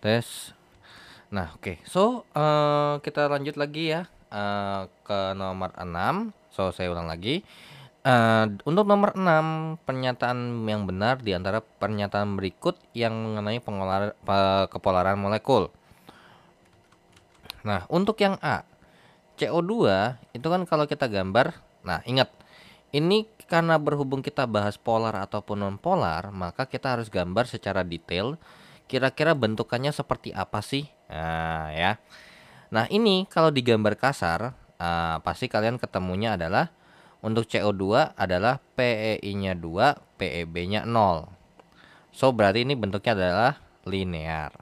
Tes. Nah, oke. So, kita lanjut lagi ya ke nomor 6. So, saya ulang lagi. Untuk nomor 6, pernyataan yang benar di antara pernyataan berikut yang mengenai kepolaran molekul. Nah, untuk yang A, CO2 itu kan kalau kita gambar, nah ingat, ini karena berhubung kita bahas polar ataupun non polar, maka kita harus gambar secara detail. Kira-kira bentukannya seperti apa sih? Nah, ya. Nah, ini kalau digambar kasar, pasti kalian ketemunya adalah untuk CO2 adalah PEI-nya 2, PEB-nya 0. So, berarti ini bentuknya adalah linear.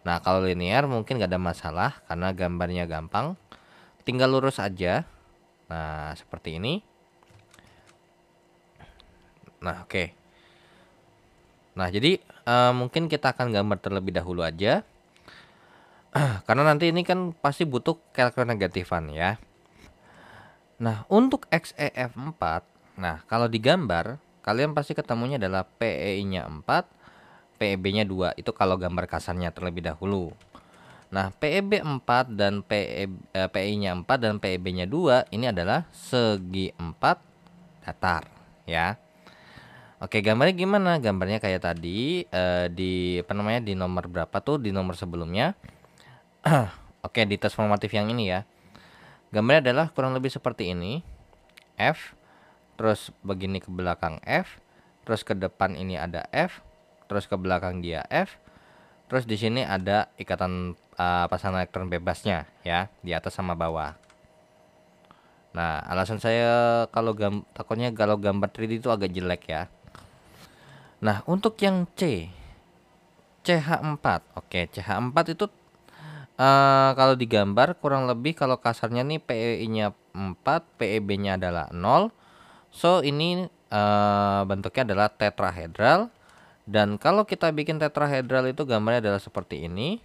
Nah, kalau linear mungkin gak ada masalah karena gambarnya gampang. Tinggal lurus aja. Nah, seperti ini. Nah, oke. Nah, jadi mungkin kita akan gambar terlebih dahulu aja. Karena nanti ini kan pasti butuh elektronegatifan ya. Nah, untuk XeF4, nah kalau digambar, kalian pasti ketemunya adalah PEI-nya 4, PEB-nya 2. Itu kalau gambar kasarnya terlebih dahulu. Nah, PEB 4 dan PEI-nya 4 dan PEB-nya 2 ini adalah segi 4 datar, ya. Oke, gambarnya gimana? Gambarnya kayak tadi di apa namanya? Di nomor berapa tuh? Di nomor sebelumnya. Oke, di tes formatif yang ini ya. Gambarnya adalah kurang lebih seperti ini. F, terus begini ke belakang F, terus ke depan ini ada F, terus ke belakang dia F, terus di sini ada ikatan pasangan elektron bebasnya ya, di atas sama bawah. Nah, alasan saya takutnya kalau gambar 3D itu agak jelek ya. Nah, untuk yang C, CH4. Oke, CH4 itu kalau digambar kurang lebih kalau kasarnya nih PEI-nya 4, PEB-nya adalah 0. So, ini bentuknya adalah tetrahedral. Dan kalau kita bikin tetrahedral itu gambarnya adalah seperti ini.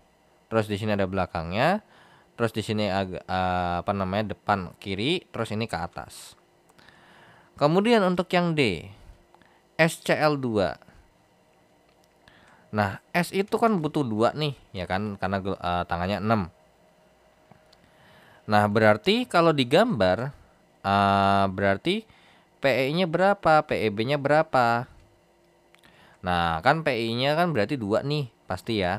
Terus di sini ada belakangnya. Terus di sini depan kiri, terus ini ke atas. Kemudian untuk yang D, SCl2. Nah, S itu kan butuh 2 nih, ya kan? Karena tangannya 6. Nah, berarti kalau digambar berarti PE-nya berapa? PEB-nya berapa? Nah, kan PI-nya kan berarti 2 nih, pasti ya.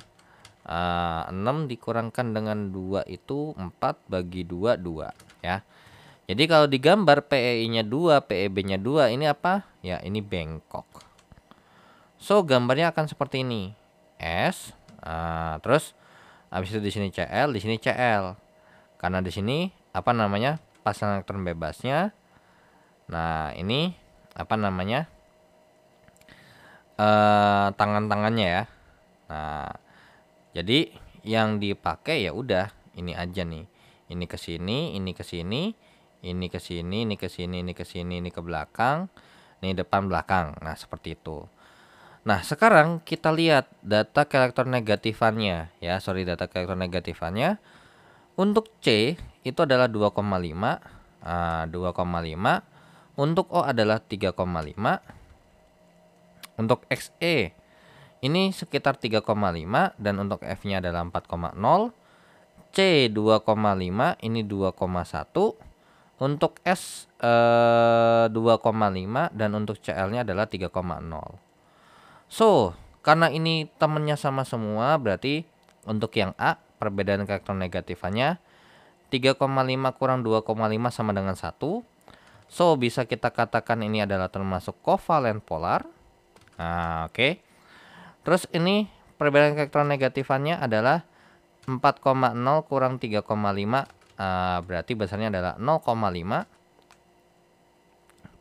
6 dikurangkan dengan 2 itu 4 bagi 2, 2 ya. Jadi kalau digambar PEI-nya 2, PEB-nya 2, ini apa? Ya, ini bengkok. So, gambarnya akan seperti ini. S, terus habis itu di sini Cl, di sini Cl. Karena di sini apa namanya? Pasangan elektron bebasnya. Nah, ini apa namanya? Tangan-tangannya ya. Nah, jadi yang dipakai ya udah ini aja nih. Ini ke sini, ini ke sini, ini ke sini, ini ke sini, ini ke sini, ini ke belakang, ini depan belakang. Nah, seperti itu. Nah, sekarang kita lihat data keelektronegatifannya ya. Data keelektronegatifannya. Untuk C itu adalah 2,5. 2,5. Untuk O adalah 3,5. Untuk XE ini sekitar 3,5 dan untuk F-nya adalah 4,0. C 2,5, ini 2,1. Untuk S 2,5 dan untuk Cl-nya adalah 3,0. So, karena ini temennya sama semua, berarti untuk yang A perbedaan elektronegatifannya 3,5 kurang 2,5 sama dengan 1. So, bisa kita katakan ini adalah termasuk kovalen polar. Nah, oke. Terus ini perbedaan elektronegatifannya adalah 4,0 kurang 3,5, berarti besarnya adalah 0,5.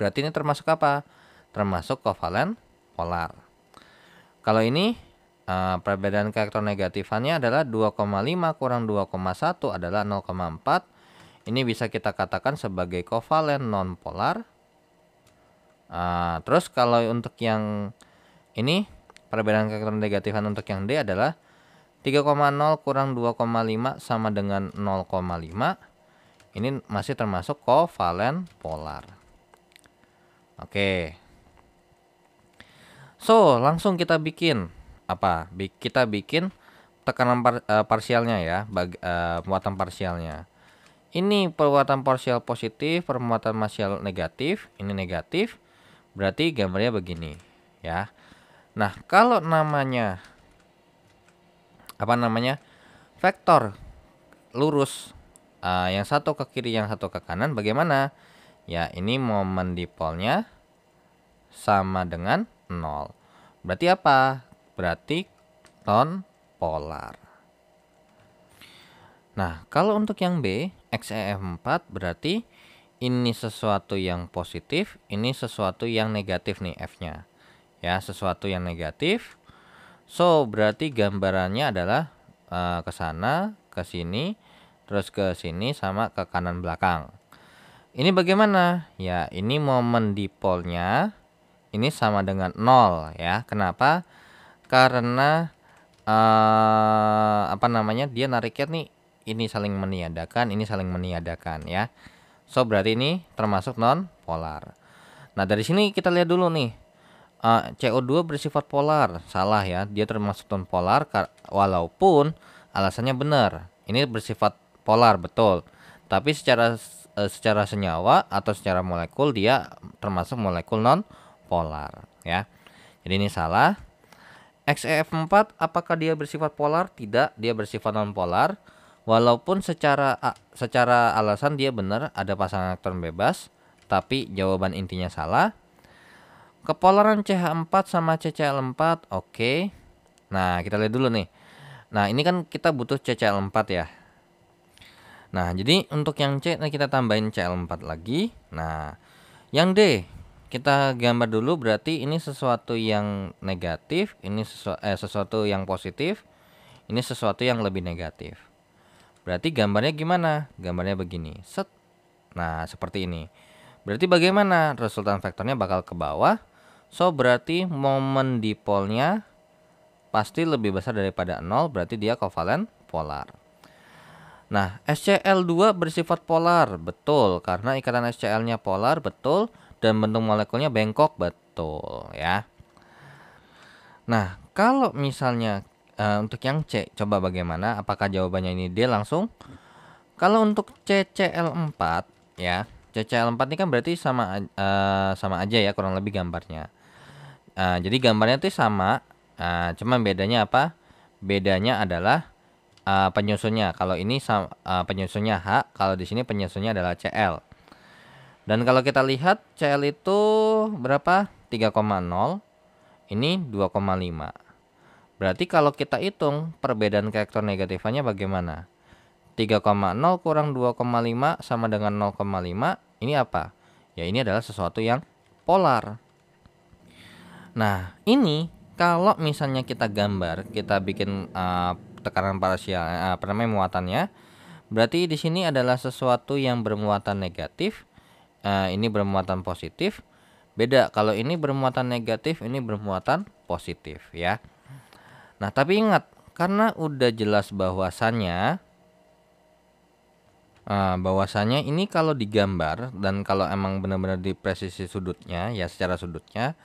Berarti ini termasuk apa? Termasuk kovalen polar. Kalau ini perbedaan elektronegatifannya adalah 2,5 kurang 2,1 adalah 0,4. Ini bisa kita katakan sebagai kovalen non polar. Terus kalau untuk yang ini perbedaan elektronegatifan untuk yang D adalah 3,0 kurang 2,5 sama dengan 0,5. Ini masih termasuk kovalen polar. Oke. So, langsung kita bikin apa? Kita bikin tekanan parsialnya ya, muatan parsialnya. Ini permuatan parsial positif, permuatan parsial negatif, ini negatif. Berarti gambarnya begini ya. Nah, kalau namanya vektor lurus, yang satu ke kiri, yang satu ke kanan, bagaimana? Ya, ini momen dipolnya sama dengan 0. Berarti apa? Berarti non polar. Nah, kalau untuk yang B, XEF4 berarti ini sesuatu yang positif, ini sesuatu yang negatif nih F-nya. Ya, sesuatu yang negatif. So, berarti gambarannya adalah ke sana, ke sini, terus ke sini sama ke kanan belakang. Ini bagaimana? Ya, ini momen dipolnya ini sama dengan 0 ya. Kenapa? Karena dia nariknya nih, ini saling meniadakan ya. So, berarti ini termasuk non polar. Nah, dari sini kita lihat dulu nih. CO2 bersifat polar, salah ya, dia termasuk non polar walaupun alasannya benar. Ini bersifat polar betul. Tapi secara senyawa atau secara molekul dia termasuk molekul non polar ya. Jadi ini salah. XEF4 apakah dia bersifat polar? Tidak, dia bersifat non polar. Walaupun secara alasan dia benar, ada pasangan elektron bebas, tapi jawaban intinya salah. Kepolaran CH4 sama CCl4, oke. Nah, kita lihat dulu nih. Nah, ini kan kita butuh CCl4 ya. Nah, jadi untuk yang C kita tambahin Cl4 lagi. Nah, yang D kita gambar dulu, berarti ini sesuatu yang negatif, ini sesuatu yang positif, ini sesuatu yang lebih negatif. Berarti gambarnya gimana? Gambarnya begini. Set. Nah, seperti ini. Berarti bagaimana? Resultan vektornya bakal ke bawah. So, berarti momen dipolnya pasti lebih besar daripada 0, berarti dia kovalen polar. Nah, SCl2 bersifat polar, betul, karena ikatan SCl-nya polar, betul, dan bentuk molekulnya bengkok, betul ya. Nah, kalau misalnya untuk yang C, coba bagaimana? Apakah jawabannya ini D langsung? Kalau untuk CCl4 ya, CCl4 ini kan berarti sama aja ya, kurang lebih gambarnya. Jadi gambarnya itu sama, cuma bedanya apa? Bedanya adalah penyusunnya. Kalau ini penyusunnya H, kalau di sini penyusunnya adalah Cl. Dan kalau kita lihat Cl itu berapa? 3,0. Ini 2,5. Berarti kalau kita hitung perbedaan elektronegatifnya bagaimana? 3,0 kurang 2,5 sama dengan 0,5. Ini apa? Ya, ini adalah sesuatu yang polar. Nah, ini kalau misalnya kita gambar, kita bikin tekanan parsial, muatannya, berarti di sini adalah sesuatu yang bermuatan negatif, ini bermuatan positif. Beda, kalau ini bermuatan negatif, ini bermuatan positif ya. Nah, tapi ingat, karena udah jelas bahwasannya ini kalau digambar dan kalau emang benar-benar di presisi sudutnya ya, secara sudutnya,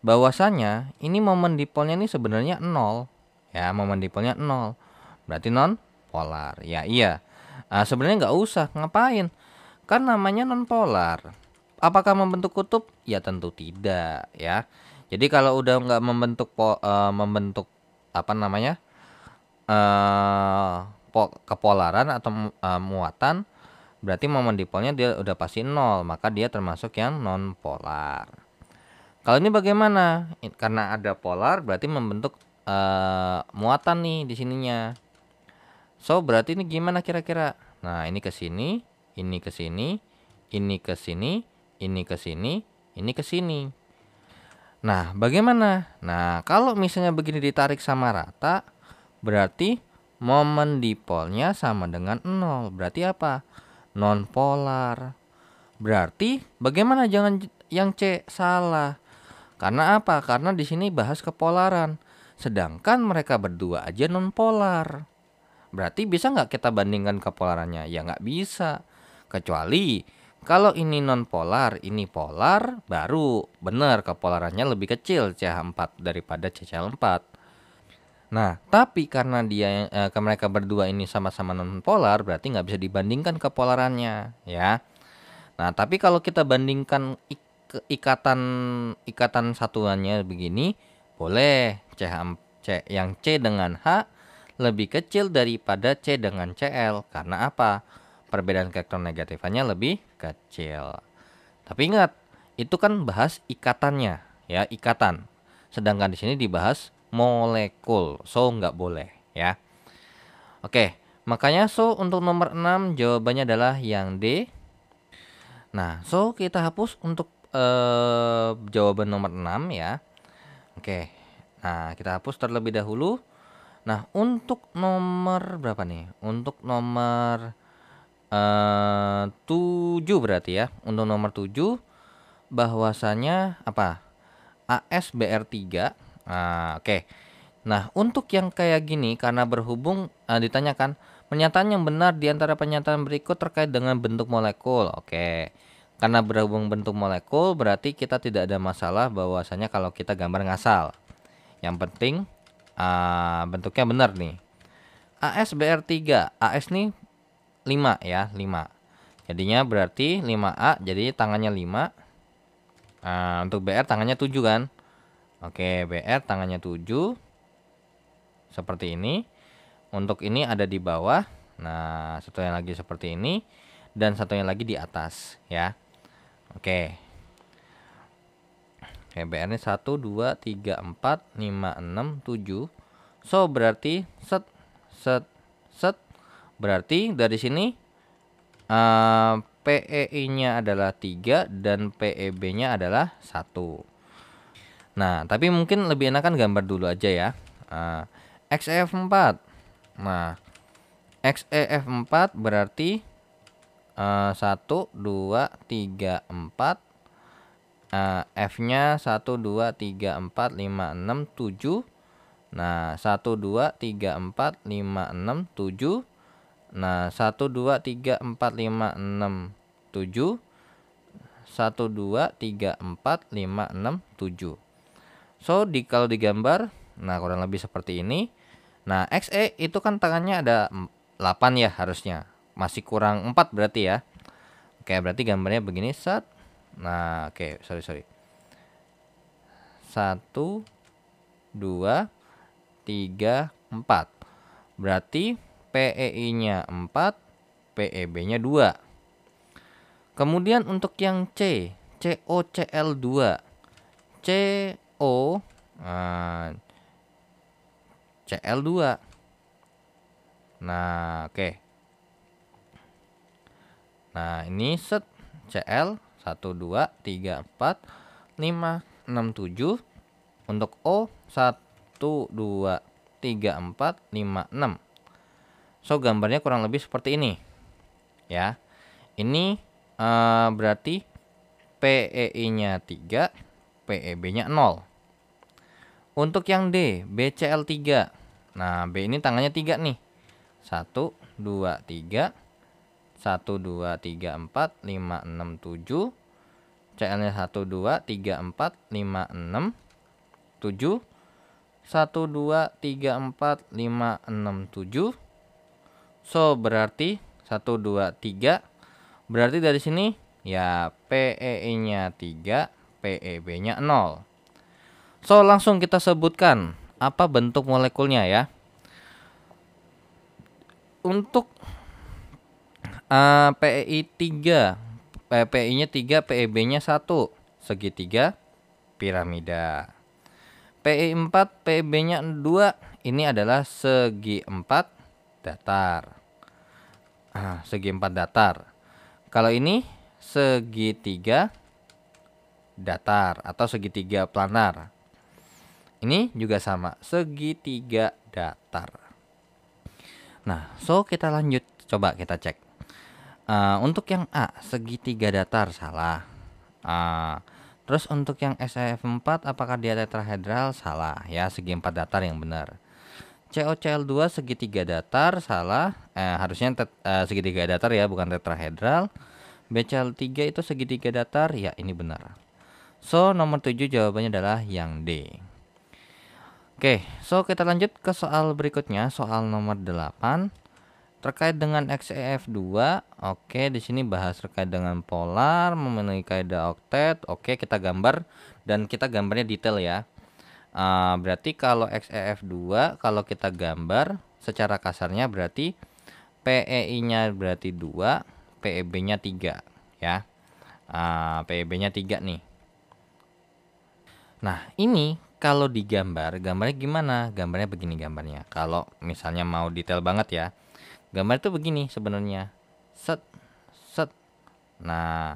bahwasanya ini momen dipolnya ini sebenarnya 0 ya, momen dipolnya 0, berarti non polar ya. Iya, sebenarnya nggak usah ngapain, kan namanya non polar. Apakah membentuk kutub? Ya tentu tidak ya. Jadi kalau udah nggak membentuk kepolaran atau muatan, berarti momen dipolnya dia udah pasti 0, maka dia termasuk yang non polar. Kalau ini bagaimana? Karena ada polar, berarti membentuk muatan nih di sininya. So, berarti ini gimana kira-kira? Nah, ini ke sini, ini ke sini, ini ke sini, ini ke sini, ini ke sini. Nah, bagaimana? Nah, kalau misalnya begini ditarik sama rata, berarti momen dipolnya sama dengan 0. Berarti apa? Non polar. Berarti bagaimana jangan yang C salah? Karena apa? Karena di sini bahas kepolaran. Sedangkan mereka berdua aja non polar. Berarti bisa nggak kita bandingkan kepolarannya? Ya nggak bisa. Kecuali kalau ini non polar, ini polar, baru benar kepolarannya lebih kecil CH4 daripada CCl4. Nah, tapi karena mereka berdua ini sama-sama nonpolar, berarti nggak bisa dibandingkan kepolarannya, ya. Nah, tapi kalau kita bandingkan ikatan ikatan satuannya begini, boleh yang C dengan H lebih kecil daripada C dengan Cl. Karena apa? Perbedaan elektronegatifnya lebih kecil. Tapi ingat, itu kan bahas ikatannya, ya, ikatan. Sedangkan di sini dibahas molekul, so nggak boleh, ya. Oke, makanya so untuk nomor 6 jawabannya adalah yang D. Nah, so kita hapus untuk jawaban nomor 6 ya. Oke. Nah, kita hapus terlebih dahulu. Nah, untuk nomor berapa nih? Untuk nomor 7 berarti ya. Untuk nomor 7 bahwasanya apa? AsBr3. Nah, oke. Nah, untuk yang kayak gini karena berhubung ditanyakan pernyataan yang benar di antara pernyataan berikut terkait dengan bentuk molekul. Oke. Karena berhubung bentuk molekul berarti kita tidak ada masalah bahwasanya kalau kita gambar ngasal. Yang penting bentuknya benar nih. AsBr3. AS nih 5 ya, 5. Jadinya berarti 5A jadi tangannya 5. Untuk Br tangannya 7 kan. Oke, Br tangannya 7. Seperti ini. Untuk ini ada di bawah. Nah, satunya lagi seperti ini. Dan satunya lagi di atas ya. Oke. Oke, BR ini 1, 2, 3, 4, 5, 6, 7. So, berarti set. Berarti dari sini PEI-nya adalah 3 dan PEB-nya adalah 1. Nah, tapi mungkin lebih enakan gambar dulu aja ya. XEF4. Nah, XEF4 berarti 1, 2, 3, 4. F-nya 1, 2, 3, 4, 5, 6, 7. Nah, 1, 2, 3, 4, 5, 6, 7. Nah, 1, 2, 3, 4, 5, 6, 7. 1, 2, 3, 4, 5, 6, 7. So, kalau digambar, nah kurang lebih seperti ini. Nah, XE itu kan tangannya ada 8 ya harusnya. Masih kurang 4 berarti ya. Oke, berarti gambarnya begini, set. Nah, oke, sorry. 1, 2, 3, 4. Berarti PEI-nya 4, PEB-nya 2. Kemudian untuk yang C, COCl2. CO Cl2. Nah, oke. Nah, ini set Cl 1, 2, 3, 4, 5, 6, 7. Untuk O 1, 2, 3, 4, 5, 6. So, gambarnya kurang lebih seperti ini. Ya. Ini berarti PEI-nya 3, PEB-nya 0. Untuk yang D, BCl3. Nah, B ini tangannya 3 nih. 1, 2, 3. 1, 2, 3, 4, 5, 6, 7. CL-nya 1, 2, 3, 4, 5, 6, 7. 1, 2, 3, 4, 5, 6, 7. So, berarti 1, 2, 3. Berarti dari sini ya PEI-nya 3, PEB-nya 0. So, langsung kita sebutkan apa bentuk molekulnya ya. Untuk PEI 3, PEI-nya 3, PEB-nya 1, segitiga piramida. PEI 4, PEB-nya 2, ini adalah segi 4 datar. Segi 4 datar. Kalau ini segitiga datar atau segitiga planar. Ini juga sama, segitiga datar. Nah, so kita lanjut, coba kita cek. Untuk yang A, segitiga datar, salah. Terus untuk yang SEF4, apakah dia tetrahedral? Salah, ya, segi 4 datar yang benar. COCl2 segitiga datar, salah. Harusnya segitiga datar ya, bukan tetrahedral. BCl3 itu segitiga datar, ya, ini benar. So, nomor 7 jawabannya adalah yang D. Oke, so kita lanjut ke soal berikutnya, soal nomor 8 terkait dengan XEF2. Oke, di sini bahas terkait dengan polar, memenuhi kaidah oktet. Oke, kita gambar dan kita gambarnya detail ya. Berarti kalau XEF2 kalau kita gambar secara kasarnya berarti PEI-nya berarti 2, PEB-nya 3 ya. PEB-nya 3 nih. Nah, ini kalau digambar, gambarnya gimana? Gambarnya begini gambarnya. Kalau misalnya mau detail banget ya. Gambar itu begini sebenarnya. Set set. Nah,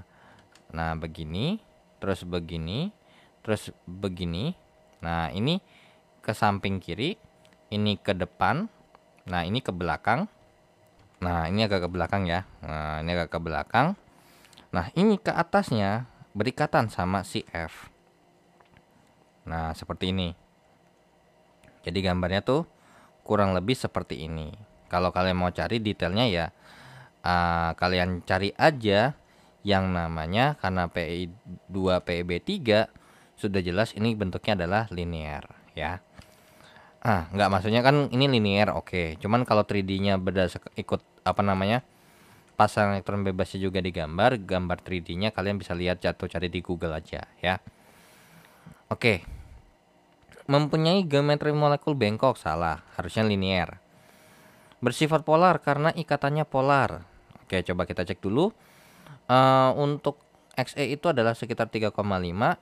begini, terus begini, terus begini. Nah, ini ke samping kiri, ini ke depan. Nah, ini ke belakang. Nah, ini agak ke belakang ya. Nah, ini agak ke belakang. Nah, ini ke atasnya berikatan sama si F. Nah, seperti ini. Jadi gambarnya tuh kurang lebih seperti ini. Kalau kalian mau cari detailnya ya, kalian cari aja yang namanya, karena PI 2 PEB 3 sudah jelas ini bentuknya adalah linear ya. Enggak, maksudnya kan ini linear, oke. Cuman kalau 3D-nya berdasarkan ikut apa namanya, pasang elektron bebasnya juga digambar, gambar 3D-nya kalian bisa lihat atau cari di Google aja ya. Oke. Mempunyai geometri molekul bengkok, salah, harusnya linear. Bersifat polar karena ikatannya polar. Oke, coba kita cek dulu. Untuk XE itu adalah sekitar 3,5,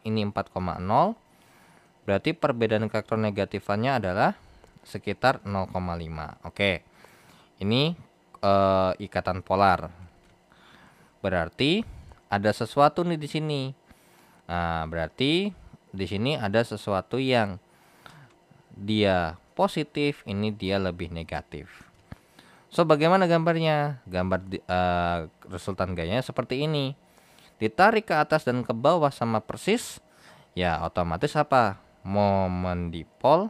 ini 4,0. Berarti perbedaan elektronegatifannya adalah sekitar 0,5. Oke. Ini ikatan polar. Berarti ada sesuatu nih di sini. Nah, berarti di sini ada sesuatu yang dia positif, ini dia lebih negatif. So, bagaimana gambarnya? Gambar resultan gayanya seperti ini. Ditarik ke atas dan ke bawah sama persis, ya otomatis apa? Momen dipol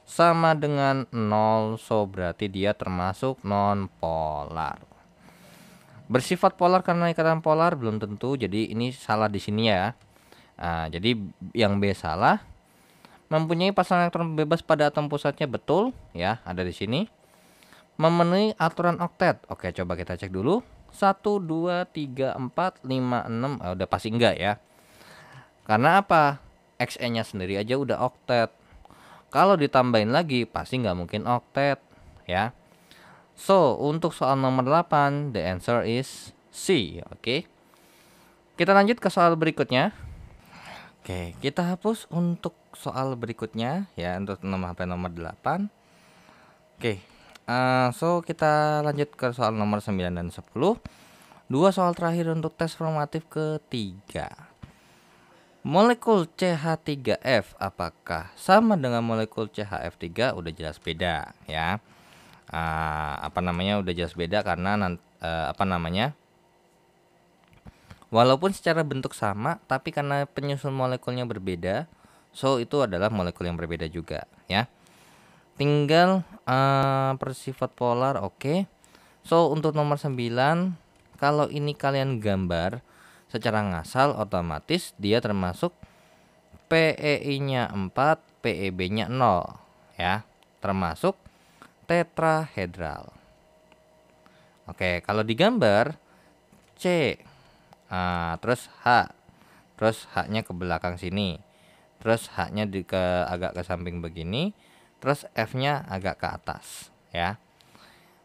sama dengan 0. So, berarti dia termasuk non-polar. Bersifat polar karena ikatan polar belum tentu, jadi ini salah di sini ya. Jadi yang B salah. Mempunyai pasangan elektron bebas pada atom pusatnya, betul ya, ada di sini. Memenuhi aturan oktet. Oke, coba kita cek dulu. 1 2 3 4 5 6. Udah pasti enggak ya. Karena apa? XE-nya sendiri aja udah oktet. Kalau ditambahin lagi pasti nggak mungkin oktet ya. So, untuk soal nomor 8, the answer is C. Oke. Kita lanjut ke soal berikutnya. Oke, kita hapus untuk soal berikutnya ya, untuk nomor 8. Oke. So kita lanjut ke soal nomor 9 dan 10. Dua soal terakhir untuk tes formatif ketiga. Molekul CH3F apakah sama dengan molekul CHF3? Udah jelas beda ya. Udah jelas beda karena walaupun secara bentuk sama, tapi karena penyusun molekulnya berbeda, so itu adalah molekul yang berbeda juga ya. Tinggal bersifat polar, oke. So untuk nomor 9, kalau ini kalian gambar secara ngasal, otomatis dia termasuk PEI-nya 4, PEB-nya 0 ya, termasuk tetrahedral. Oke, kalau digambar C, terus H, terus H-nya ke belakang sini, terus H-nya agak ke samping begini, terus F-nya agak ke atas ya.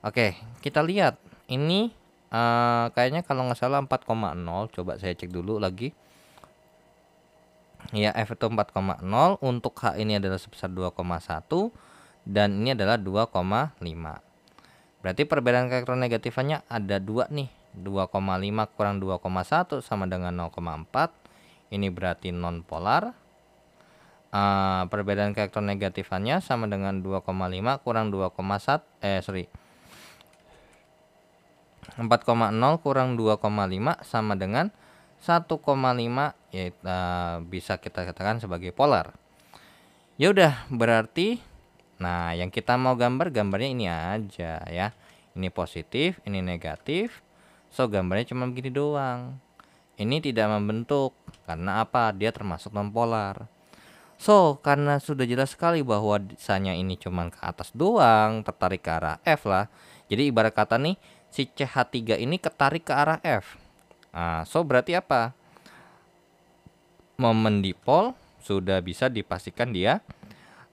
Oke, kita lihat ini kayaknya kalau nggak salah 4,0. Coba saya cek dulu lagi ya. F itu 4,0, untuk H ini adalah sebesar 2,1 dan ini adalah 2,5. Berarti perbedaan elektronegatifannya ada 2 nih. 2,5 kurang 2,1 sama dengan 0,4. Ini berarti non polar. Perbedaan elektronegatifannya sama dengan 2,5 kurang 4,0 kurang 2,5 sama dengan 1,5, yaitu bisa kita katakan sebagai polar. Ya udah, berarti yang kita mau gambarnya ini aja ya. Ini positif, ini negatif. So gambarnya cuma begini doang. Ini tidak membentuk karena apa? Dia termasuk non polar. So, karena sudah jelas sekali bahwa sanya ini cuman ke atas doang, tertarik ke arah F lah. Jadi ibarat kata nih, si CH3 ini ketarik ke arah F. Nah, so berarti apa? Momen dipol sudah bisa dipastikan dia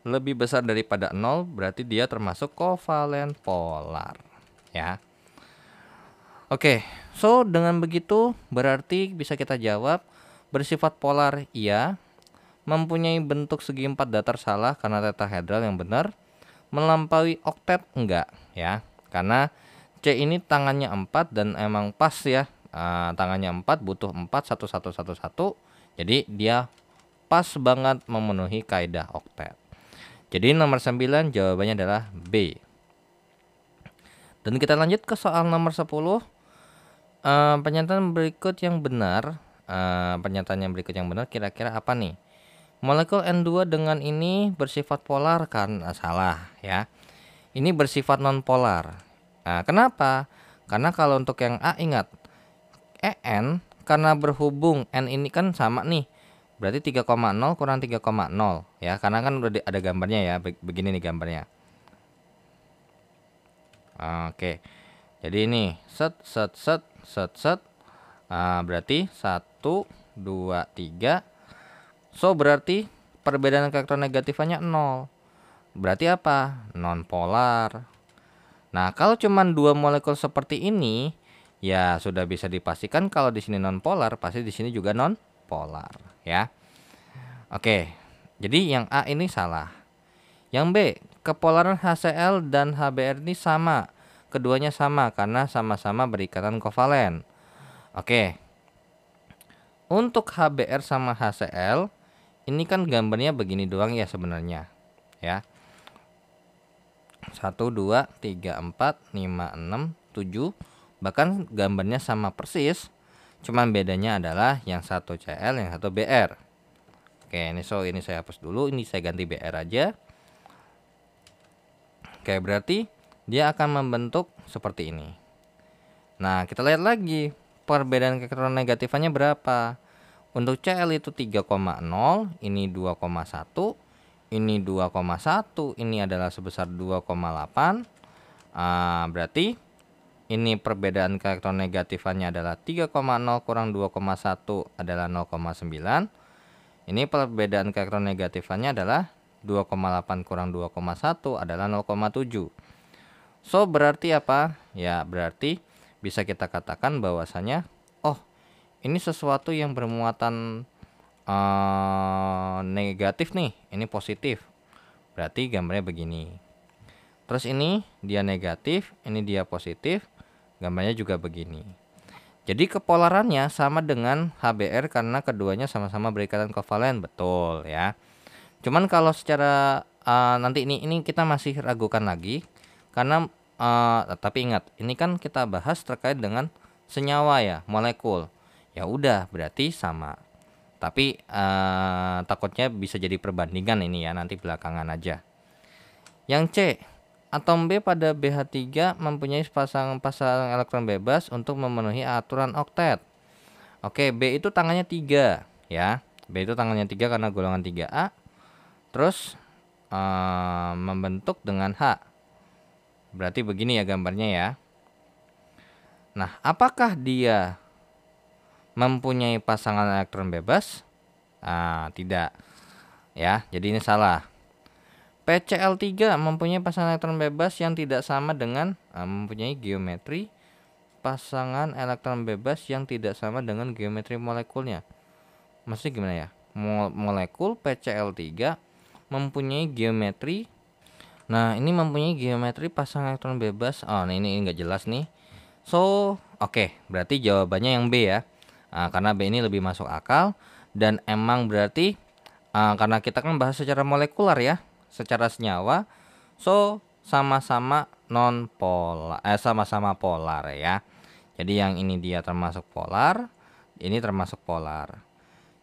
lebih besar daripada 0, berarti dia termasuk kovalen polar, ya. Oke, so dengan begitu berarti bisa kita jawab bersifat polar iya, mempunyai bentuk segi empat datar salah karena tetahedral yang benar, melampaui oktet enggak, ya. Karena C ini tangannya 4 dan emang pas ya. Tangannya 4 butuh 4 1 1 1 1. Jadi dia pas banget memenuhi kaidah oktet. Jadi nomor 9 jawabannya adalah B. Dan kita lanjut ke soal nomor 10. Pernyataan berikut yang benar. Pernyataan yang berikut yang benar kira-kira apa nih? Molekul N2 dengan ini bersifat polar kan? Salah ya. Ini bersifat non polar. Nah, kenapa? Karena kalau untuk yang A ingat En karena berhubung N ini kan sama nih. Berarti 3,0 kurang 3,0 ya. Karena kan udah ada gambarnya ya. Begini nih gambarnya. Oke. Jadi ini set. Berarti 1 2 3. So berarti perbedaan elektronegatifnya 0. Berarti apa? Non polar. Nah, kalau cuma dua molekul seperti ini, ya sudah bisa dipastikan kalau di sini non polar, pasti di sini juga non polar, ya. Oke. Jadi yang A ini salah. Yang B, kepolaran HCl dan HBr ini sama. Keduanya sama karena sama-sama berikatan kovalen. Oke. Untuk HBr sama HCl, ini kan gambarnya begini doang ya sebenarnya, ya. 1 2 3 4 5 6 7, bahkan gambarnya sama persis, cuman bedanya adalah yang satu Cl yang satu Br. Oke, ini saya hapus dulu, ini saya ganti Br aja. Oke, berarti dia akan membentuk seperti ini. Nah, kita lihat lagi perbedaan elektronegatifnya berapa. Untuk Cl itu 3,0, ini 2,1, ini 2,1, ini adalah sebesar 2,8. Berarti ini perbedaan elektronegatifnya adalah 3,0 kurang 2,1 adalah 0,9. Ini perbedaan elektronegatifnya adalah 2,8 kurang 2,1 adalah 0,7. So berarti apa? Ya berarti bisa kita katakan bahwasanya ini sesuatu yang bermuatan negatif nih, ini positif. Berarti gambarnya begini. Terus ini dia negatif, ini dia positif, gambarnya juga begini. Jadi kepolarannya sama dengan HBr karena keduanya sama-sama berikatan kovalen, betul ya. Cuman kalau secara nanti ini kita masih ragukan lagi karena tapi ingat, ini kan kita bahas terkait dengan senyawa ya, molekul. Ya udah, berarti sama. Tapi takutnya bisa jadi perbandingan ini ya, nanti belakangan aja. Yang C, atom B pada BH3 mempunyai pasang elektron bebas untuk memenuhi aturan oktet. Oke, B itu tangannya 3 ya. B itu tangannya 3 karena golongan 3A. Terus membentuk dengan H. Berarti begini ya gambarnya ya. Nah, apakah dia mempunyai pasangan elektron bebas? Tidak. Ya, jadi ini salah. PCl3 mempunyai pasangan elektron bebas yang tidak sama dengan mempunyai geometri pasangan elektron bebas yang tidak sama dengan geometri molekulnya. Maksudnya gimana ya? Molekul PCl3 mempunyai geometri. Nah, ini mempunyai geometri pasangan elektron bebas. Nah, ini enggak jelas nih. So, oke, berarti jawabannya yang B ya. Karena B ini lebih masuk akal dan emang berarti karena kita kan bahas secara molekular ya, secara senyawa, so sama-sama non polar, sama-sama polar ya. Jadi yang ini dia termasuk polar, ini termasuk polar.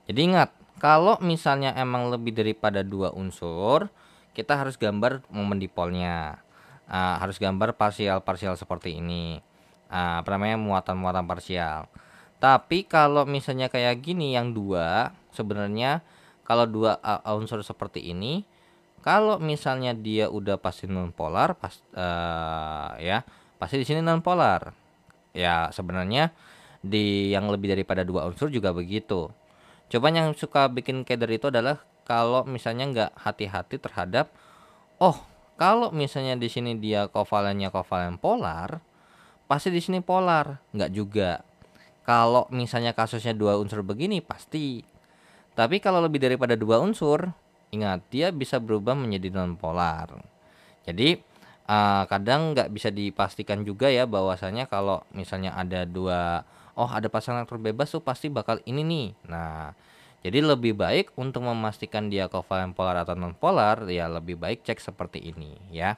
Jadi ingat, kalau misalnya emang lebih daripada 2 unsur, kita harus gambar momen dipolnya. Harus gambar parsial-parsial seperti ini. Muatan-muatan parsial. Tapi kalau misalnya kayak gini yang 2 sebenarnya kalau dua unsur seperti ini, kalau misalnya dia udah pasti nonpolar, ya pasti di sini nonpolar. Ya sebenarnya di yang lebih daripada dua unsur juga begitu. Coba yang suka bikin keder itu adalah kalau misalnya nggak hati-hati terhadap, oh kalau misalnya di sini dia kovalennya kovalen polar, pasti di sini polar, nggak juga. Kalau misalnya kasusnya dua unsur begini pasti. Tapi kalau lebih daripada dua unsur, ingat dia bisa berubah menjadi nonpolar. Jadi kadang nggak bisa dipastikan juga ya bahwasanya kalau misalnya ada dua, oh ada pasangan elektron bebas tuh pasti bakal ini nih. Nah, jadi lebih baik untuk memastikan dia kovalen polar atau nonpolar ya lebih baik cek seperti ini ya.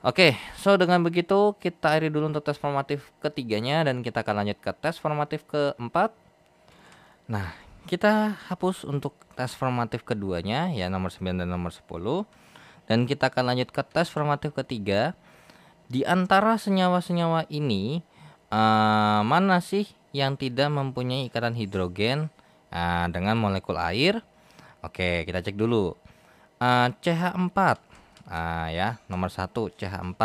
Oke, so dengan begitu kita akhiri dulu untuk tes formatif ketiganya dan kita akan lanjut ke tes formatif keempat. Nah, kita hapus untuk tes formatif keduanya ya nomor 9 dan nomor 10. Dan kita akan lanjut ke tes formatif ketiga. Di antara senyawa-senyawa ini mana sih yang tidak mempunyai ikatan hidrogen dengan molekul air? Oke, kita cek dulu. CH4 ya, nomor 1 CH4.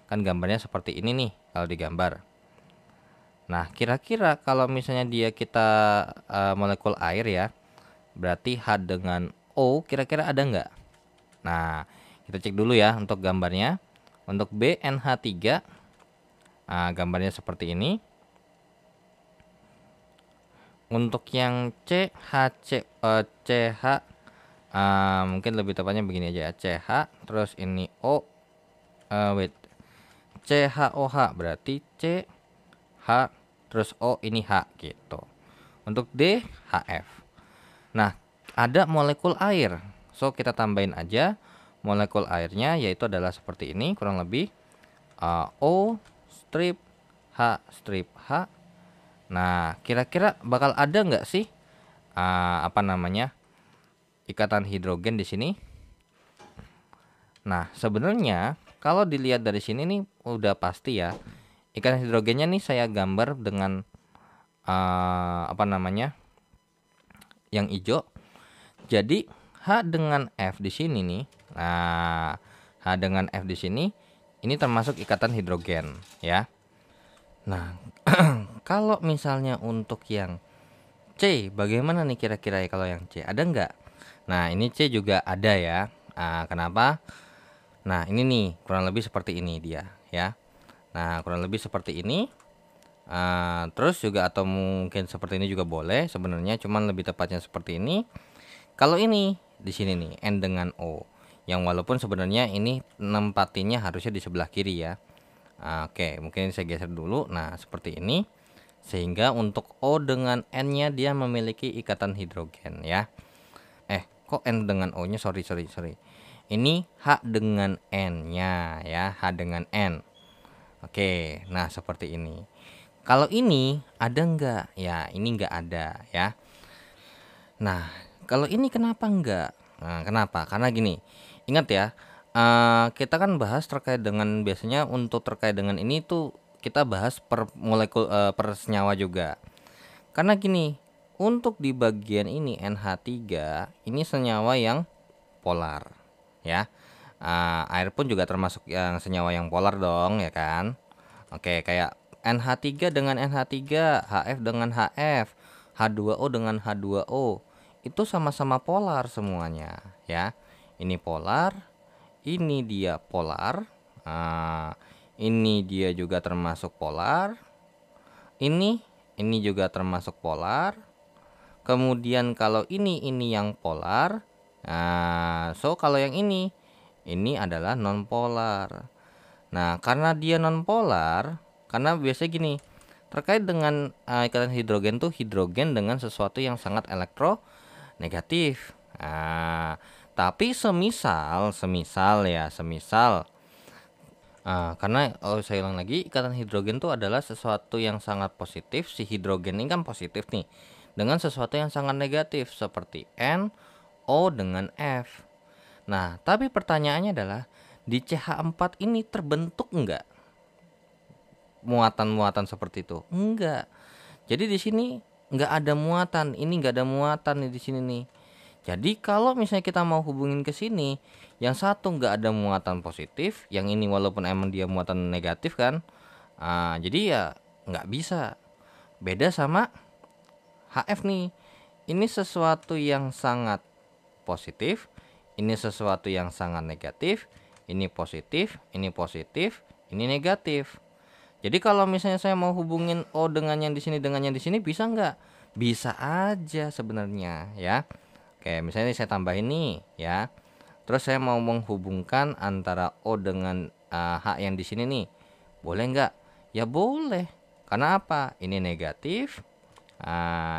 Kan gambarnya seperti ini nih kalau digambar. Nah, kira-kira kalau misalnya dia kita molekul air ya, berarti H dengan O kira-kira ada nggak? Nah, kita cek dulu ya untuk gambarnya. Untuk BNH3, gambarnya seperti ini. Untuk yang CH, mungkin lebih tepatnya begini aja ya, CH, terus ini O, CHOH berarti CH, terus O ini H gitu. Untuk D, HF. Nah, ada molekul air. So, kita tambahin aja molekul airnya yaitu adalah seperti ini kurang lebih O strip H strip H. Nah, kira-kira bakal ada nggak sih ikatan hidrogen di sini? Nah, sebenarnya kalau dilihat dari sini nih udah pasti ya. Ikatan hidrogennya nih saya gambar dengan yang hijau. Jadi H dengan F di sini nih. Nah, H dengan F di sini ini termasuk ikatan hidrogen ya. Nah, kalau misalnya untuk yang C, bagaimana nih kira-kira ya kalau yang C? Ada nggak? Nah, ini C juga ada ya. Kenapa? Nah, ini nih kurang lebih seperti ini dia ya. Nah, kurang lebih seperti ini. Terus juga atau mungkin seperti ini juga boleh sebenarnya, cuman lebih tepatnya seperti ini. Kalau ini di sini nih N dengan O, yang walaupun sebenarnya ini nempatinya harusnya di sebelah kiri ya. Oke, mungkin saya geser dulu. Nah, seperti ini. Sehingga untuk O dengan N-nya dia memiliki ikatan hidrogen ya. Kok N dengan O-nya? Sorry. Ini H dengan N-nya ya, H dengan N. Oke, nah seperti ini. Kalau ini ada enggak? Ya, ini enggak ada ya. Nah, kalau ini kenapa enggak? Nah, kenapa? Karena gini, ingat ya, kita kan bahas terkait dengan biasanya untuk terkait dengan ini tuh kita bahas per molekul per senyawa juga. Karena gini, untuk di bagian ini NH3 ini senyawa yang polar ya. Air pun juga termasuk yang senyawa yang polar dong ya kan. Oke, kayak NH3 dengan NH3, HF dengan HF, H2O dengan H2O. Itu sama-sama polar semuanya ya. Ini polar, ini dia polar. Ini dia juga termasuk polar. Ini juga termasuk polar. Kemudian kalau ini yang polar. So kalau yang ini adalah non polar. Nah, karena dia non polar, karena biasanya gini, terkait dengan ikatan hidrogen tuh hidrogen dengan sesuatu yang sangat elektronegatif. Tapi semisal karena saya ulang lagi, ikatan hidrogen tuh adalah sesuatu yang sangat positif. Si hidrogen ini kan positif nih, dengan sesuatu yang sangat negatif seperti N, O dengan F. Nah, tapi pertanyaannya adalah di CH4 ini terbentuk enggak muatan-muatan seperti itu? Enggak. Jadi di sini enggak ada muatan, ini enggak ada muatan nih di sini nih. Jadi kalau misalnya kita mau hubungin ke sini, yang satu nggak ada muatan positif, yang ini walaupun emang dia muatan negatif kan, jadi ya nggak bisa. Beda sama HF nih, ini sesuatu yang sangat positif, ini sesuatu yang sangat negatif, ini positif, ini negatif. Jadi kalau misalnya saya mau hubungin O dengan yang di sini dengan yang di sini bisa nggak? Bisa aja sebenarnya ya. Oke, misalnya saya tambahin nih ya. Terus saya mau menghubungkan antara O dengan H yang di sini nih. Boleh nggak? Ya boleh. Karena apa? Ini negatif.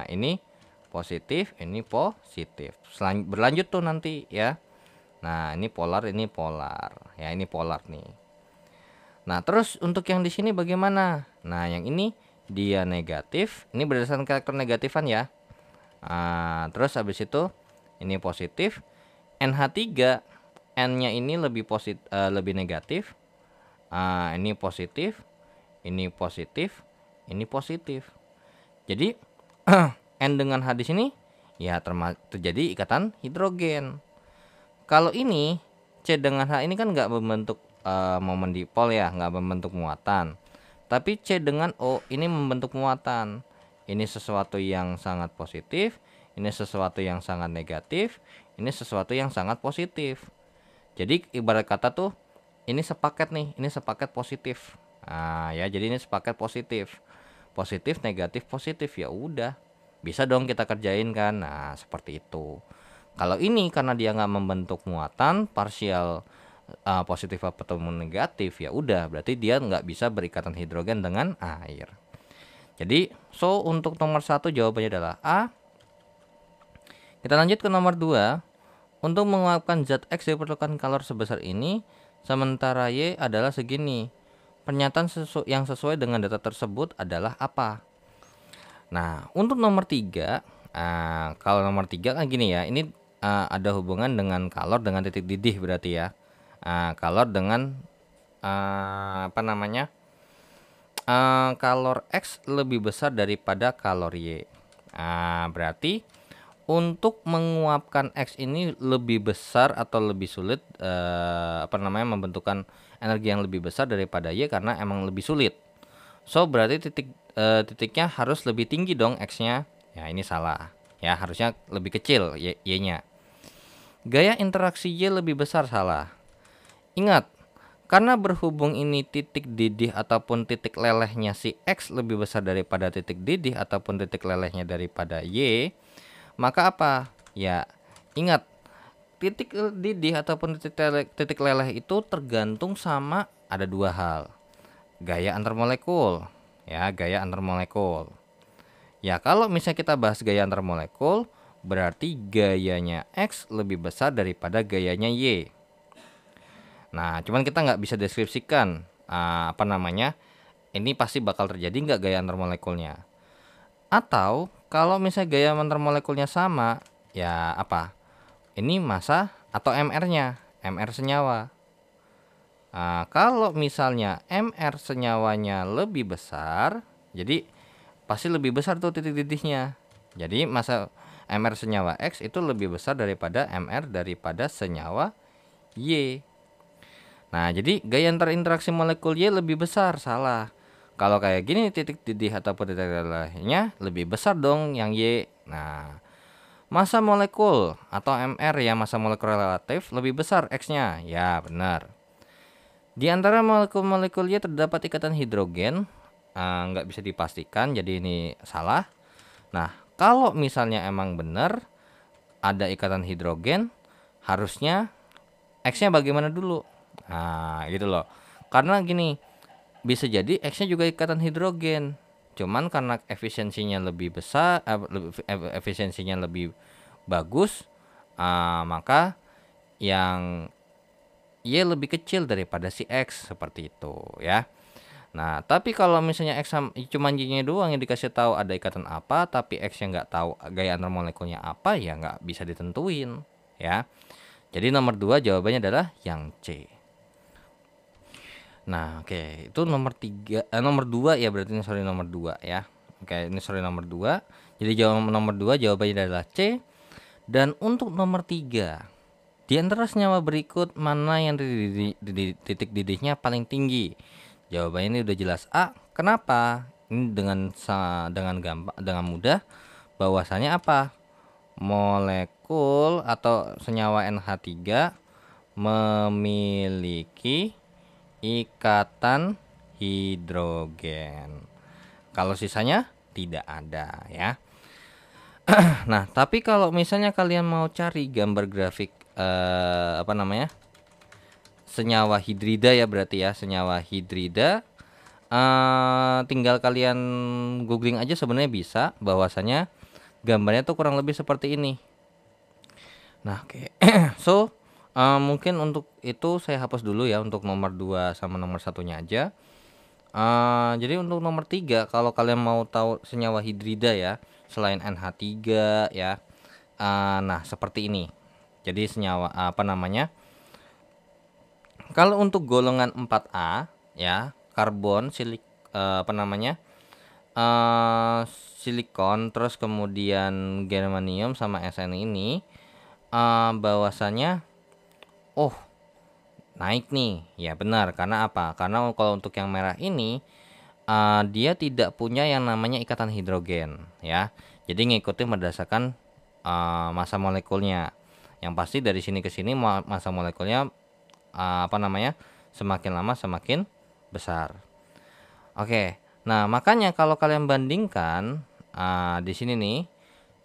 Ini positif, ini positif. Berlanjut tuh nanti ya. Nah, ini polar, ini polar. Ya, ini polar nih. Nah, terus untuk yang di sini bagaimana? Nah, yang ini dia negatif. Ini berdasarkan karakter negatifan ya. Terus habis itu ini positif. NH3 N-nya ini lebih positif, lebih negatif. Ini positif, ini positif, ini positif. Jadi N dengan H di sini ya terjadi ikatan hidrogen. Kalau ini C dengan H ini kan nggak membentuk momen dipol ya, nggak membentuk muatan. Tapi C dengan O ini membentuk muatan. Ini sesuatu yang sangat positif, ini sesuatu yang sangat negatif, ini sesuatu yang sangat positif. Jadi ibarat kata tuh ini sepaket nih, ini sepaket positif. Ya jadi ini sepaket positif. Positif, negatif, positif ya udah. Bisa dong kita kerjain kan. Nah, seperti itu. Kalau ini karena dia nggak membentuk muatan parsial positif atau negatif ya udah berarti dia nggak bisa berikatan hidrogen dengan air. Jadi untuk nomor 1 jawabannya adalah A. Kita lanjut ke nomor 2. Untuk menguapkan zat X diperlukan kalor sebesar ini, sementara Y adalah segini. Pernyataan yang sesuai dengan data tersebut adalah apa? Nah, untuk nomor 3, kalau nomor 3 kan gini ya, ini ada hubungan dengan kalor dengan titik didih berarti ya. Kalor dengan kalor X lebih besar daripada kalor Y. Berarti untuk menguapkan X ini lebih besar atau lebih sulit membentukkan energi yang lebih besar daripada Y karena emang lebih sulit. Berarti titiknya harus lebih tinggi dong X-nya. Ya, ini salah. Ya, harusnya lebih kecil Y-nya. Gaya interaksi Y lebih besar, salah. Ingat, karena berhubung ini titik didih ataupun titik lelehnya si X lebih besar daripada titik didih ataupun titik lelehnya daripada Y, maka apa? Ya, ingat, titik didih ataupun titik leleh itu tergantung sama ada dua hal. Gaya antar molekul. Ya, gaya antar molekul. Ya, kalau misalnya kita bahas gaya antar molekul, berarti gayanya X lebih besar daripada gayanya Y. Nah, cuman kita nggak bisa deskripsikan ini pasti bakal terjadi nggak gaya antar molekulnya. Atau kalau misalnya gaya antar molekulnya sama, ya apa? Ini massa atau MR-nya, MR senyawa. Kalau misalnya MR senyawanya lebih besar, jadi pasti lebih besar tuh titik didihnya. Jadi massa MR senyawa X itu lebih besar daripada MR daripada senyawa Y. Nah, jadi gaya antar interaksi molekul Y lebih besar, salah. Kalau kayak gini titik didih ataupun titik lelehnya lebih besar dong yang Y. Nah, massa molekul atau MR ya, massa molekul relatif lebih besar X-nya. Ya, benar. Di antara molekul-molekul Y terdapat ikatan hidrogen. Nggak bisa dipastikan, jadi ini salah. Nah, kalau misalnya emang benar ada ikatan hidrogen, harusnya X-nya bagaimana dulu? Nah, gitu loh. Karena gini, bisa jadi X-nya juga ikatan hidrogen. Cuman karena efisiensinya lebih besar, efisiensinya lebih bagus, maka yang Y lebih kecil daripada si X, seperti itu ya. Nah, tapi kalau misalnya X cuma Y-nya doang yang dikasih tahu ada ikatan apa, tapi X-nya nggak tahu gaya antar molekulnya apa, ya nggak bisa ditentuin ya. Jadi nomor 2 jawabannya adalah yang C. Nah, oke, itu nomor 2 ya, berarti ini nomor 2 ya. Oke, ini nomor 2. Jadi nomor 2 jawabannya adalah C. Dan untuk nomor 3, di antara senyawa berikut mana yang titik didihnya paling tinggi? Jawabannya ini udah jelas A. Kenapa? Ini dengan mudah bahwasanya apa? Molekul atau senyawa NH3 memiliki ikatan hidrogen. Kalau sisanya tidak ada ya. Nah, tapi kalau misalnya kalian mau cari gambar grafik senyawa hidrida ya, berarti ya senyawa hidrida, tinggal kalian googling aja sebenarnya bisa, bahwasanya gambarnya tuh kurang lebih seperti ini. Nah, oke. So, mungkin untuk itu saya hapus dulu ya untuk nomor 2 sama nomor satunya aja. Jadi untuk nomor 3, kalau kalian mau tahu senyawa hidrida ya, selain NH3 ya. Nah, seperti ini. Jadi senyawa kalau untuk golongan 4A ya, karbon, silikon, terus kemudian germanium sama Sn ini, bahwasanya naik nih. Ya benar, karena apa? Karena kalau untuk yang merah ini dia tidak punya yang namanya ikatan hidrogen ya. Jadi ngikutin berdasarkan massa molekulnya. Yang pasti dari sini ke sini massa molekulnya semakin lama semakin besar. Oke. Nah, makanya kalau kalian bandingkan di sini nih,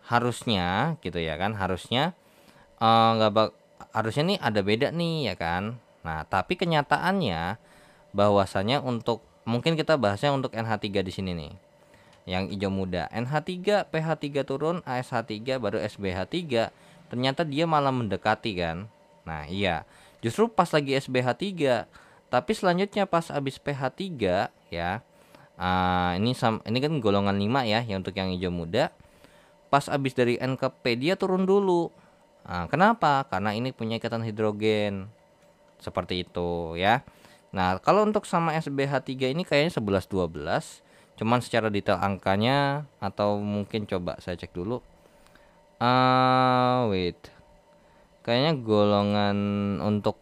harusnya gitu ya kan, harusnya harusnya nih ada beda nih ya kan. Nah, tapi kenyataannya bahwasanya mungkin kita bahasnya untuk NH3 di sini nih. Yang hijau muda, NH3 pH3 turun, ASH3 baru SbH3, ternyata dia malah mendekati kan. Nah, iya. Justru pas lagi SbH3, tapi selanjutnya pas habis pH3 ya. Ini kan golongan 5 ya, yang untuk yang hijau muda. Pas habis dari N ke P dia turun dulu. Kenapa? Karena ini punya ikatan hidrogen. Seperti itu ya. Nah, kalau untuk sama SbH3 ini kayaknya 11-12. Cuman secara detail angkanya atau mungkin coba saya cek dulu. Wait. Kayaknya golongan untuk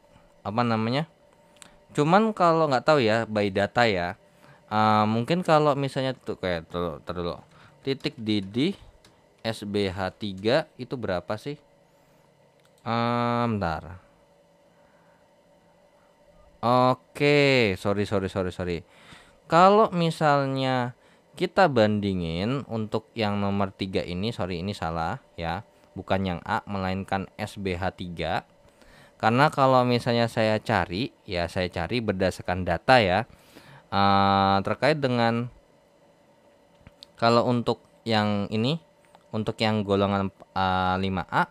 Cuman kalau nggak tahu ya by data ya. Mungkin kalau misalnya tuh kayak dulu. Titik didih SbH3 itu berapa sih? Bentar. Oke, sorry. Kalau misalnya kita bandingin untuk yang nomor 3 ini, sorry ini salah ya. Bukan yang A melainkan SbH3. Karena kalau misalnya saya cari berdasarkan data ya. Terkait dengan kalau untuk yang ini, untuk yang golongan 5A,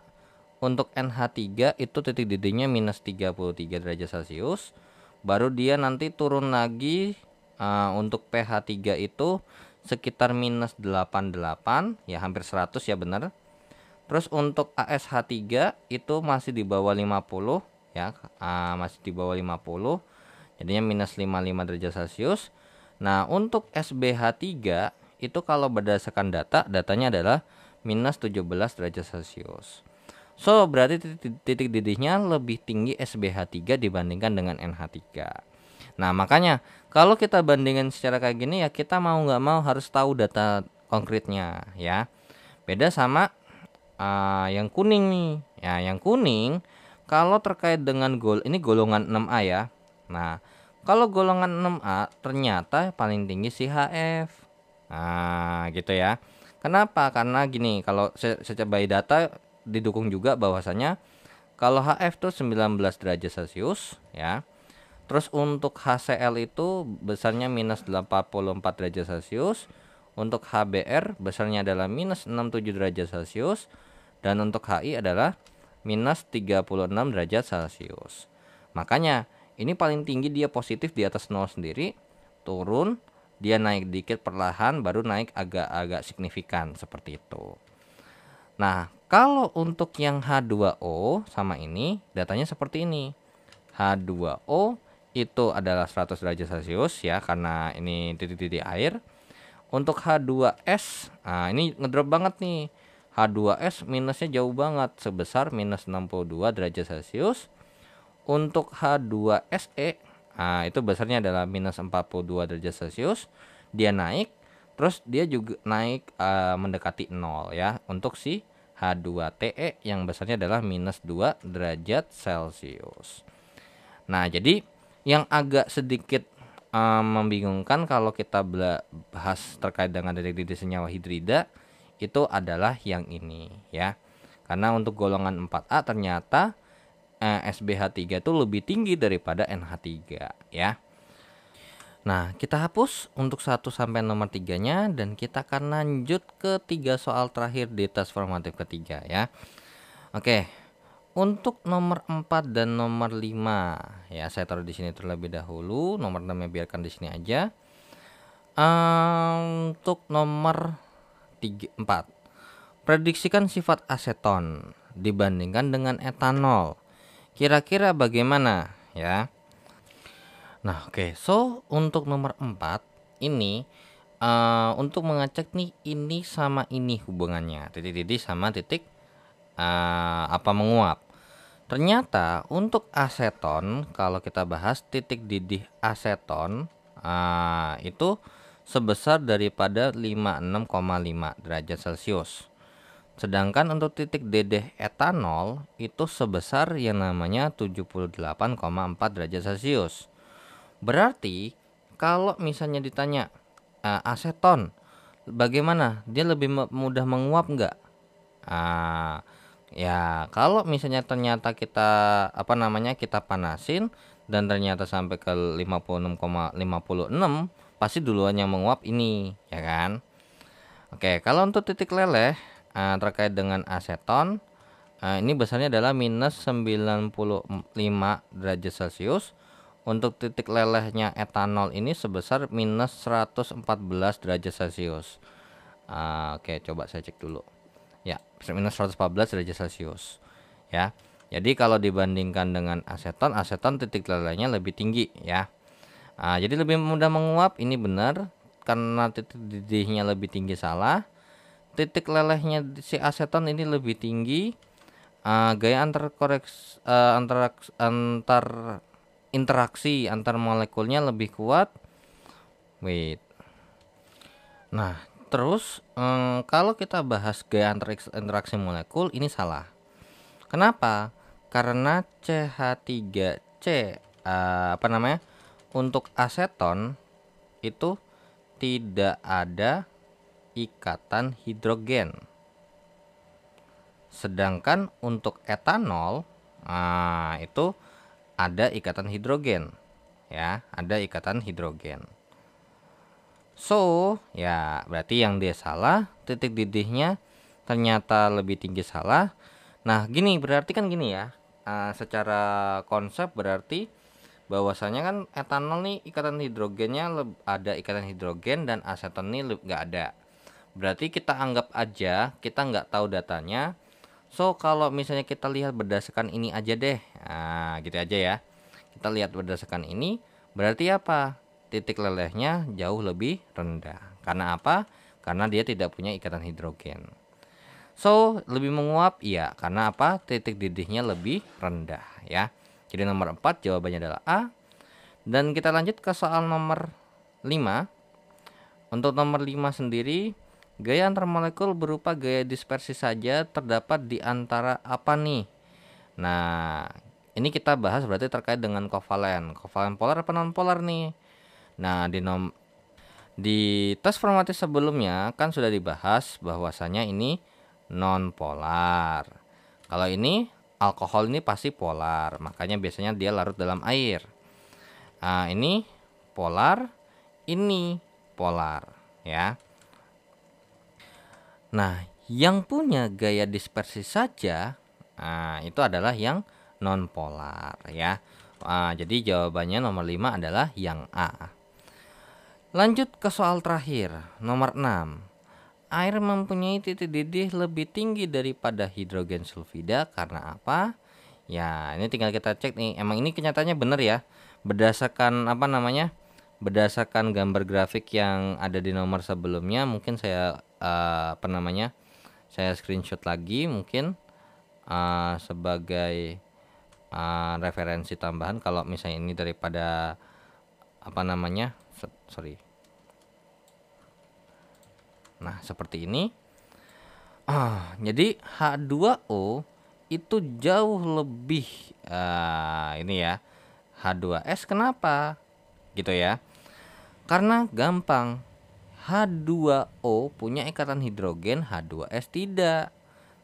untuk NH3 itu titik didihnya minus 33 derajat Celcius. Baru dia nanti turun lagi untuk pH3 itu sekitar minus 88 ya, hampir 100 ya benar. Terus untuk ASH3 itu masih di bawah 50 ya, masih di bawah 50, jadinya minus 55 derajat Celcius. Nah, untuk SbH3 itu kalau berdasarkan datanya adalah minus 17 derajat Celcius. So, berarti titik didihnya lebih tinggi SbH3 dibandingkan dengan NH3. Nah, makanya kalau kita bandingkan secara kayak gini ya, kita mau nggak mau harus tahu data konkretnya ya. Beda sama yang kuning nih. Ya, yang kuning kalau terkait dengan ini golongan 6A ya. Nah, kalau golongan 6A ternyata paling tinggi si HF. Nah, gitu ya. Kenapa? Karena gini, kalau secara by data didukung juga bahwasanya kalau HF tuh 19 derajat Celcius ya. Terus untuk HCl itu besarnya minus 84 derajat Celcius. Untuk HBr besarnya adalah minus 67 derajat Celcius. Dan untuk HI adalah minus 36 derajat Celcius. Makanya ini paling tinggi dia positif di atas 0 sendiri. Turun, dia naik dikit perlahan, baru naik agak-agak signifikan seperti itu. Nah, kalau untuk yang H2O sama ini datanya seperti ini. H2O itu adalah 100 derajat Celcius ya, karena ini titik-titik air. Untuk H2S, ini ngedrop banget nih. H2S minusnya jauh banget sebesar minus 62 derajat Celcius. Untuk H2SE, nah itu besarnya adalah minus 42 derajat Celcius. Dia naik, terus dia juga naik mendekati 0 ya. Untuk si H2TE yang besarnya adalah minus 2 derajat Celcius. Nah, jadi yang agak sedikit membingungkan kalau kita bahas terkait dengan titik didih senyawa hidrida itu adalah yang ini ya. Karena untuk golongan 4A ternyata SbH3 itu lebih tinggi daripada NH3 ya. Nah, kita hapus untuk 1 sampai nomor 3-nya dan kita akan lanjut ke 3 soal terakhir di tes formatif ketiga ya. Oke. Untuk nomor 4 dan nomor 5 ya, saya taruh di sini terlebih dahulu. Nomor 6 biarkan di sini aja. Untuk nomor 4, prediksikan sifat aseton dibandingkan dengan etanol. Kira-kira bagaimana ya? Nah, oke. So, untuk nomor 4 ini untuk mengecek nih ini sama ini hubungannya. Titik didih sama titik menguap. Ternyata untuk aseton, kalau kita bahas titik didih aseton itu sebesar daripada 56,5 derajat Celcius. Sedangkan untuk titik didih etanol itu sebesar yang namanya 78,4 derajat Celcius. Berarti kalau misalnya ditanya aseton bagaimana? Dia lebih mudah menguap enggak? Ya, kalau misalnya ternyata kita kita panasin dan ternyata sampai ke 56,56 pasti duluan yang menguap ini, ya kan? Oke, kalau untuk titik leleh terkait dengan aseton ini besarnya adalah minus 95 derajat Celcius. Untuk titik lelehnya etanol ini sebesar minus 114 derajat Celcius. Oke, coba saya cek dulu. Ya, minus 114 derajat Celcius. Ya. Jadi kalau dibandingkan dengan aseton, aseton titik lelehnya lebih tinggi ya. Jadi lebih mudah menguap, ini benar. Karena titik didihnya lebih tinggi salah. Titik lelehnya si aseton ini lebih tinggi. Gaya interaksi antar molekulnya lebih kuat. Wait. Nah, terus kalau kita bahas gaya interaksi molekul ini salah. Kenapa? Karena CH3C untuk aseton itu tidak ada ikatan hidrogen. Sedangkan untuk etanol itu ada ikatan hidrogen. Ya, ada ikatan hidrogen. So, ya berarti yang dia salah, titik didihnya ternyata lebih tinggi salah. Nah, gini berarti kan gini ya. Secara konsep berarti bahwasanya kan etanol nih ikatan hidrogennya ada ikatan hidrogen dan aseton ini nggak ada. Berarti kita anggap aja kita nggak tahu datanya. So, kalau misalnya kita lihat berdasarkan ini aja deh. Gitu aja ya. Kita lihat berdasarkan ini, berarti apa? Titik lelehnya jauh lebih rendah. Karena apa? Karena dia tidak punya ikatan hidrogen. So, lebih menguap? Iya. Karena apa? Titik didihnya lebih rendah ya. Jadi nomor 4 jawabannya adalah A. Dan kita lanjut ke soal nomor 5. Untuk nomor 5 sendiri, gaya antar molekul berupa gaya dispersi saja terdapat di antara apa nih? Nah, ini kita bahas berarti terkait dengan kovalen. Kovalen polar apa non polar nih? Nah, di tes formatif sebelumnya kan sudah dibahas bahwasanya ini non polar. Kalau ini alkohol ini pasti polar, makanya biasanya dia larut dalam air. Ini polar, ini polar ya. Nah, yang punya gaya dispersi saja itu adalah yang non polar ya. Jadi jawabannya nomor 5 adalah yang A. Lanjut ke soal terakhir, nomor 6. Air mempunyai titik didih lebih tinggi daripada hidrogen sulfida karena apa? Ya, ini tinggal kita cek nih. Emang ini kenyataannya benar ya. Berdasarkan Berdasarkan gambar grafik yang ada di nomor sebelumnya, mungkin saya saya screenshot lagi mungkin sebagai referensi tambahan kalau misalnya ini daripada apa namanya, sorry. Nah, seperti ini. Jadi H2O itu jauh lebih ini ya, H2S kenapa? Gitu ya. Karena gampang. H2O punya ikatan hidrogen, H2S tidak.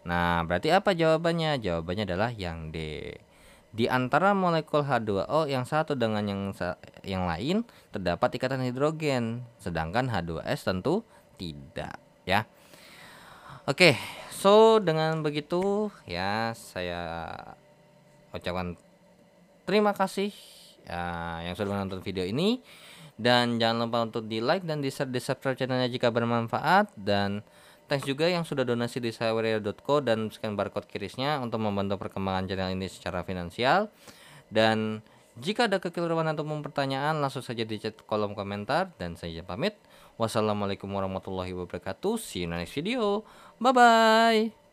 Nah, berarti apa jawabannya? Jawabannya adalah yang D. Di antara molekul H2O yang satu dengan yang lain terdapat ikatan hidrogen, sedangkan H2S tentu tidak, ya. Oke, so dengan begitu ya saya ucapkan terima kasih yang sudah menonton video ini, dan jangan lupa untuk di like dan di subscribe channelnya jika bermanfaat, dan thanks juga yang sudah donasi di saweria.co dan scan barcode kirisnya untuk membantu perkembangan channel ini secara finansial. Dan jika ada kekeliruan atau pertanyaan langsung saja di chat kolom komentar, dan saya pamit. Wassalamualaikum warahmatullahi wabarakatuh. See you in the next video. Bye bye.